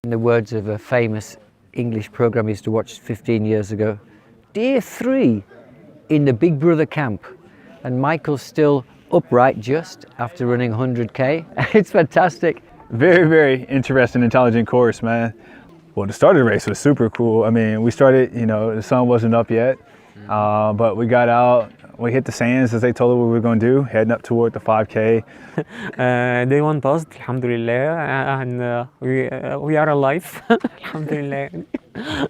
In the words of a famous English program I used to watch 15 years ago, Day 3 in the Big Brother camp, and Michael's still upright just after running 100k. It's fantastic. Very, very interesting, intelligent course, man. Well, the start of the race was super cool. I mean, we started, you know, the sun wasn't up yet, but we got out, we hit the sands as they told us what we were going to do, heading up toward the 5K. Day 1 passed, alhamdulillah, and we are alive, alhamdulillah.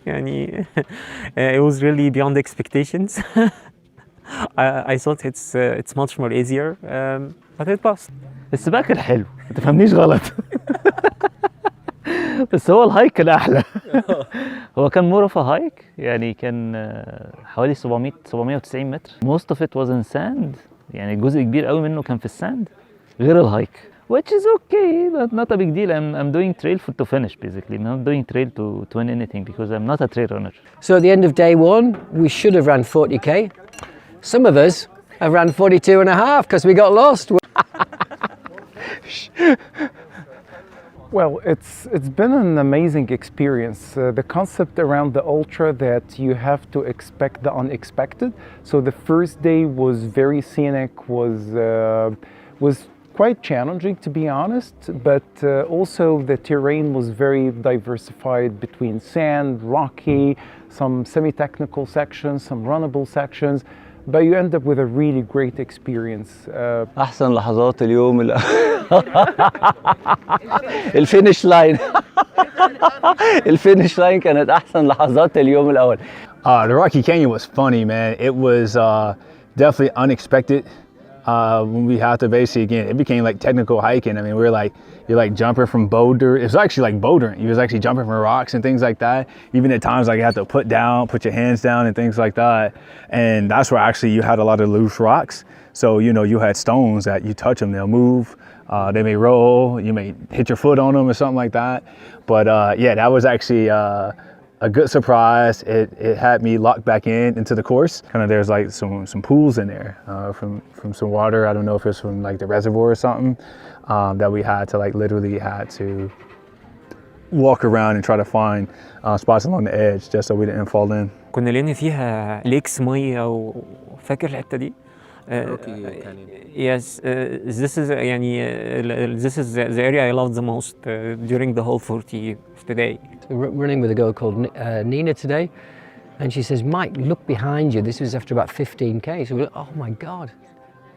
يعني, it was really beyond expectations. I thought it's much more easier, but it passed. السباق كان حلو، ما تفهمنيش غلط. بس هو الهايك كان احلى. هو كان مور اوف هايك، يعني كان حوالي 790 متر. Most of it was in sand، يعني جزء كبير قوي منه كان في الساند غير الهايك. Which is okay, but not a big deal. I'm doing trail to finish basically. I'm not doing trail to win anything because I'm not a trail runner. So at the end of day 1, we should have ran 40k. Some of us have ran 42 and a half because we got lost. Well, it's been an amazing experience. The concept around the ultra that you have to expect the unexpected. So the first day was very scenic, was quite challenging to be honest, but also the terrain was very diversified between sand, rocky, some semi-technical sections, some runnable sections. But you end up with a really great experience. أحسن لحظات اليوم الفينش لاين. الفينش لاين كانت أحسن لحظات اليوم الأول. The Rocky Canyon was funny, man. It was definitely unexpected. When we had to basically, again, it became like technical hiking. I mean, we were like, you're like jumping from boulder. It was actually like bouldering. You was actually jumping from rocks and things like that. Even at times, like you had to put your hands down and things like that. And that's where actually you had a lot of loose rocks. So, you know, you had stones that you touch them, they'll move. They may roll. You may hit your foot on them or something like that. But yeah, that was actually a good surprise. It had me locked back into the course. Kind of there's like some pools in there from some water. I don't know if it's from like the reservoir or something that we had to like literally had to walk around and try to find spots along the edge just so we didn't fall in. كنا لقينا فيها ليكس ميه وفاكر الحته دي. Yes, this is this is the area I loved the most during the whole 40 today. Running with a girl called Nina today, and she says, Mike, look behind you. This was after about 15k. So we're like, oh my God,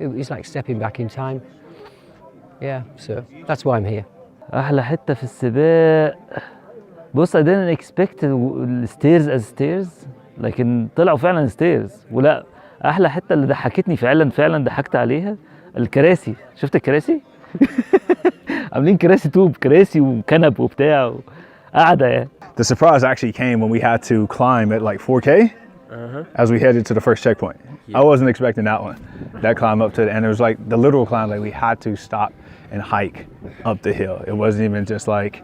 it's like stepping back in time. Yeah, so that's why I'm here. أحلى حتة في السباق. بص I didn't expect the stairs as stairs، لكن طلعوا فعلا stairs. ولا أحلى حتة اللي ضحكتني فعلا ضحكت عليها الكراسي. شفت الكراسي؟ عاملين كراسي طوب، كراسي وكنب وبتاع قاعدة يعني. The surprise actually came when we had to climb at like 4K as we headed to the first checkpoint. Yeah. I wasn't expecting that one. That climb up to the end, it was like the literal climb, like we had to stop and hike up the hill. It wasn't even just like,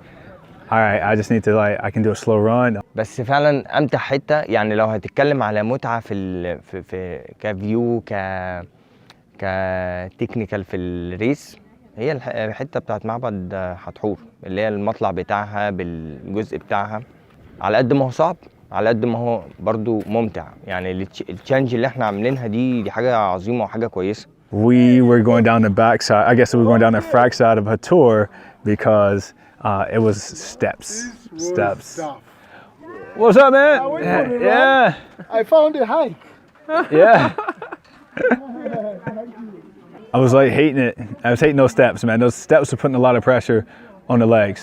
all right, I just need to like, I can do a slow run. بس فعلا امتع حته، يعني لو هتتكلم على متعه في كفيو كتكنيكال في الريس، هي الحته بتاعت معبد حتحور اللي هي المطلع بتاعها بالجزء بتاعها. على قد ما هو صعب على قد ما هو برضو ممتع، يعني التشالنج اللي احنا عاملينها دي حاجه عظيمه وحاجه كويسه. We were going down the back side, I guess we were going down the frac side of Hathor because it was steps. What's up, man? Yeah. I found a hike. Yeah. I was like hating it. I was hating those steps, man. Those steps were putting a lot of pressure on the legs.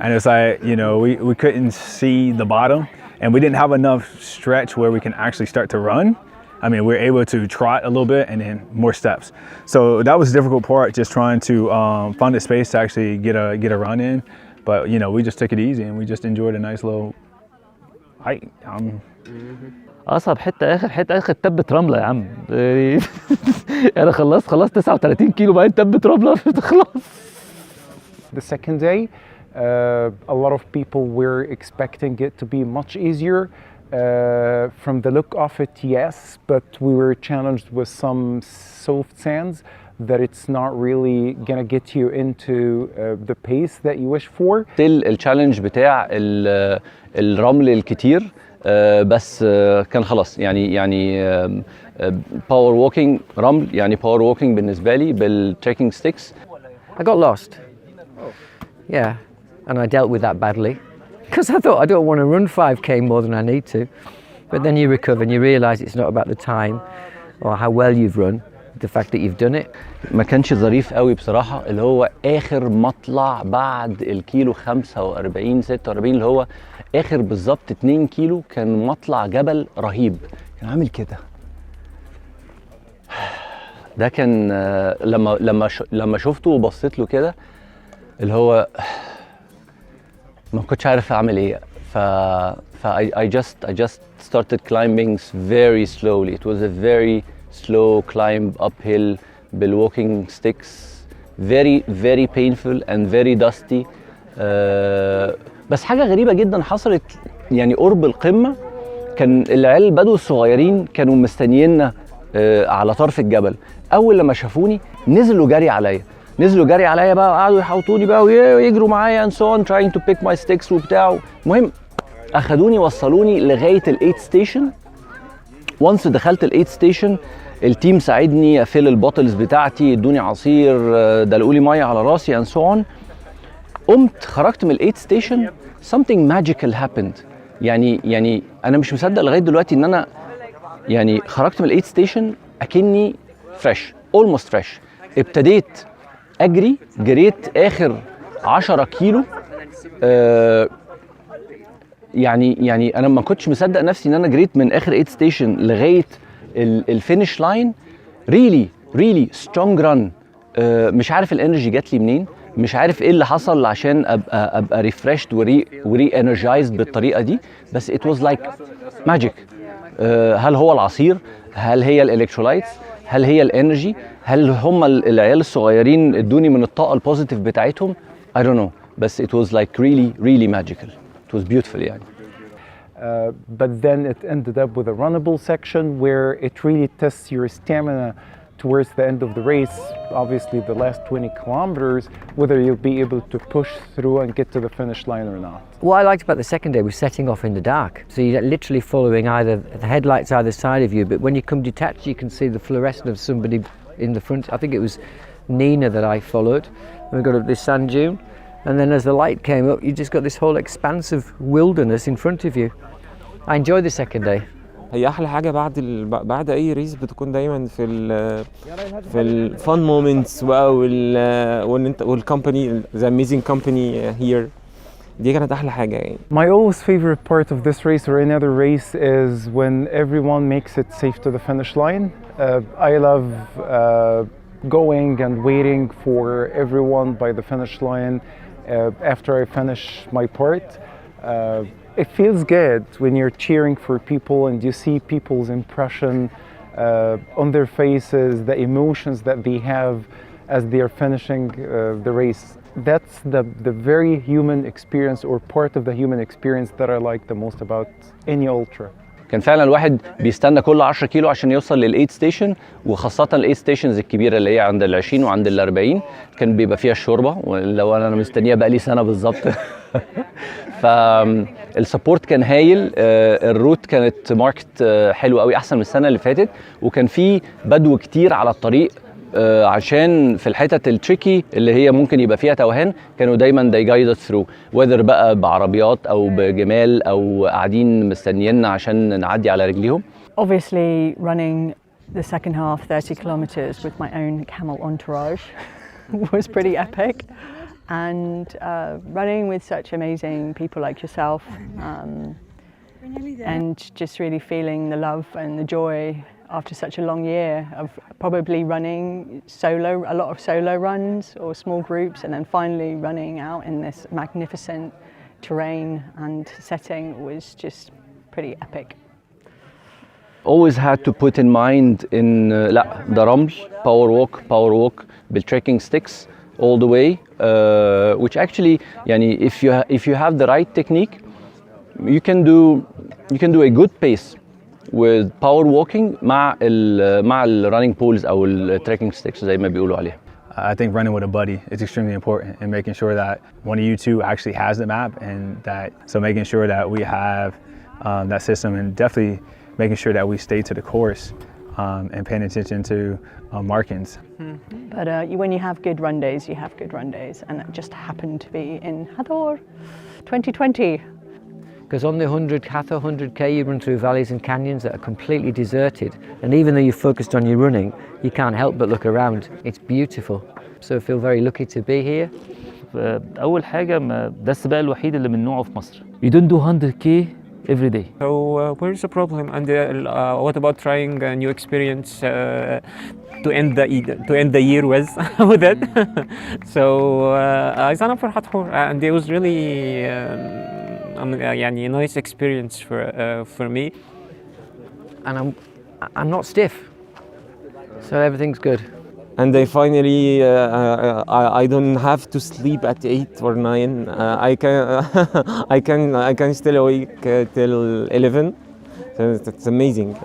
And it's like, you know, we couldn't see the bottom and we didn't have enough stretch where we can actually start to run. I mean, we were able to trot a little bit and then more steps. So that was the difficult part, just trying to find a space to actually get a run in. But, you know, we just took it easy and we just enjoyed a nice little hike. أصعب حتة آخر تبة رملة يا عم. أنا خلصت 39 كيلو بعدين تبة رملة خلاص. The second day, a lot of people were expecting it to be much easier. From the look of it, yes, but we were challenged with some soft sands. that it's not really gonna get you into the pace that you wish for. التشالنج بتاع الرمل الكتير بس كان خلاص يعني باور ووكينج رمل يعني باور ووكينج بالنسبه لي بالتريكنج ستيكس. I got lost. Yeah, and I dealt with that badly because I thought I don't want to run 5K more than I need to. But then you recover and you realize it's not about the time or how well you've run, the fact that you've done it. ما كانش ظريف قوي بصراحه اللي هو اخر مطلع بعد الكيلو 45 46 اللي هو اخر بالظبط 2 كيلو كان مطلع جبل رهيب كان عامل كده. ده كان لما شفته وبصيت له كده اللي هو ما كنتش عارف اعمل ايه I just started climbing very slowly. It was a very slow climb uphill بالwalking sticks, very painful and very dusty. بس حاجة غريبة جدا حصلت يعني قرب القمة كان العيال البدو الصغيرين كانوا مستنيينا على طرف الجبل. أول لما شافوني نزلوا جري عليا بقى وقعدوا يحوطوني بقى ويجروا معايا and so on trying to pick my sticks وبتاع. المهم أخدوني وصلوني لغاية ال8 ستيشن. once دخلت ال8 ستيشن التيم ساعدني أفل البوتلز بتاعتي ادوني عصير دلقولي مية على راسي and so on. قمت خرجت من ال8 ستيشن something magical happened. يعني أنا مش مصدق لغاية دلوقتي إن أنا يعني خرجت من ال8 ستيشن أكني فريش almost فريش. ابتديت أجري جريت آخر 10 كيلو يعني أنا ما كنتش مصدق نفسي إن أنا جريت من آخر 8 ستيشن لغاية الفينش لاين. really strong run. مش عارف الانرجي جات لي منين مش عارف ايه اللي حصل عشان ابقى ريفرشد وري انرجايزد بالطريقه دي بس it was like magic. هل هو العصير هل هي الالكترولايتس هل هي الانرجي هل هم العيال الصغيرين ادوني من الطاقه البوزيتيف بتاعتهم I don't know بس it was like really magical. It was beautiful يعني. But then it ended up with a runnable section where it really tests your stamina towards the end of the race, obviously the last 20 kilometers, whether you'll be able to push through and get to the finish line or not. What I liked about the second day was setting off in the dark. So you're literally following either the headlights either side of you, but when you come detached, you can see the fluorescence of somebody in the front. I think it was Nina that I followed. We got up this sand dune, and then as the light came up, you just got this whole expanse of wilderness in front of you. I enjoyed the second day. هي احلى حاجه بعد اي ريس بتكون دايما في الفان مومنتس بقى والكومباني ذا اميزنج كومباني هير دي كانت احلى حاجه يعني. My always favorite part of this race or any other race is when everyone makes it safe to the finish line. I love going and waiting for everyone by the finish line after I finish my part. It feels good when you're cheering for people and you see people's impression on their faces, the emotions that they have as they are finishing the race. That's the very human experience or part of the human experience that I like the most about any ultra. كان فعلا الواحد بيستنى كل 10 كيلو عشان يوصل لل8 ستيشن وخاصة ال8 ستيشنز الكبيرة اللي هي عند ال20 وعند ال40 كان بيبقى فيها الشوربة ولو انا مستنيها بقى لي سنة بالظبط. فالسبورت كان هايل. الروت كانت ماركت حلو قوي احسن من السنة اللي فاتت وكان في بدو كتير على الطريق عشان في الحتت التريكي اللي هي ممكن يبقى فيها توهان كانوا دايما they guide us through whether بقى بعربيات او بجمال او قاعدين مستنييننا عشان نعدي على رجليهم. Obviously running the second half 30 kilometers with my own camel entourage was pretty epic and running with such amazing people like yourself and just really feeling the love and the joy after such a long year of probably running a lot of solo runs or small groups and then finally running out in this magnificent terrain and setting was just pretty epic. Always had to put in mind in لا ده رمل power walk بالtrekking sticks all the way which actually يعني if you have the right technique you can do a good pace with power walking مع ال running poles أو ال trekking sticks زي ما بيقولوا عليها. I think running with a buddy is extremely important, and making sure that one of you two actually has the map, and so making sure that we have that system, and definitely making sure that we stay to the course and paying attention to markings. But when you have good run days, you have good run days, and it just happened to be in Hathor 2020. Because on the Hathor 100k, you run through valleys and canyons that are completely deserted. And even though you're focused on your running, you can't help but look around. It's beautiful. So I feel very lucky to be here. أول حاجة ده السباق الوحيد اللي من نوعه في مصر. You don't do 100k every day. So where's the problem? And what about trying a new experience to end the year with with it? So I signed up for Hathor, and it was really يعني nice experience for me. And I'm not stiff. So everything's good. And I finally, I don't have to sleep at 8 or 9. I can stay awake till 11. So it's amazing.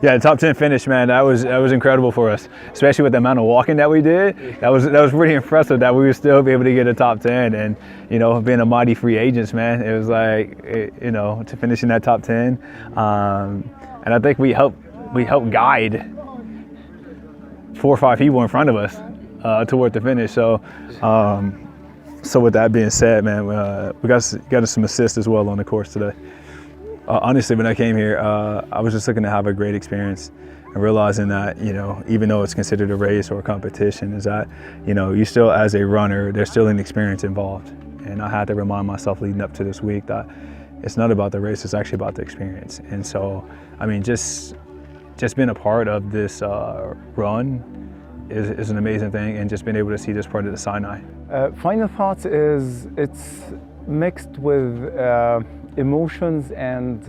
Yeah, the top 10 finish, man, that was incredible for us, especially with the amount of walking that we did. That was pretty impressive that we would still be able to get a top 10, and you know, being a mighty free agents, man, it was like, you know, to finish in that top 10, and I think we helped guide 4 or 5 people in front of us toward the finish. So with that being said, man, we got some assists as well on the course today. Honestly, when I came here, I was just looking to have a great experience, and realizing that, you know, even though it's considered a race or a competition, is that, you know, you still, as a runner, there's still an experience involved. And I had to remind myself leading up to this week that it's not about the race, it's actually about the experience. And so, I mean, just being a part of this run is an amazing thing, and just being able to see this part of the Sinai. Final thoughts is it's mixed with emotions and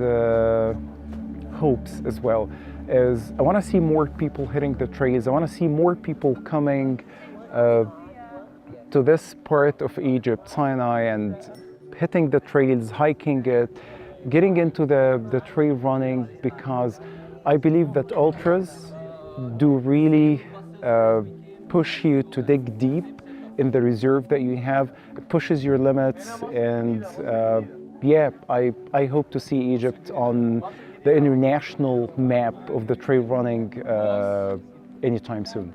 hopes as well. I want to see more people hitting the trails. I want to see more people coming to this part of Egypt, Sinai, and hitting the trails, hiking it, getting into the trail running, because I believe that ultras do really push you to dig deep in the reserve that you have. It pushes your limits, and yeah, I hope to see Egypt on the international map of the trail running anytime soon.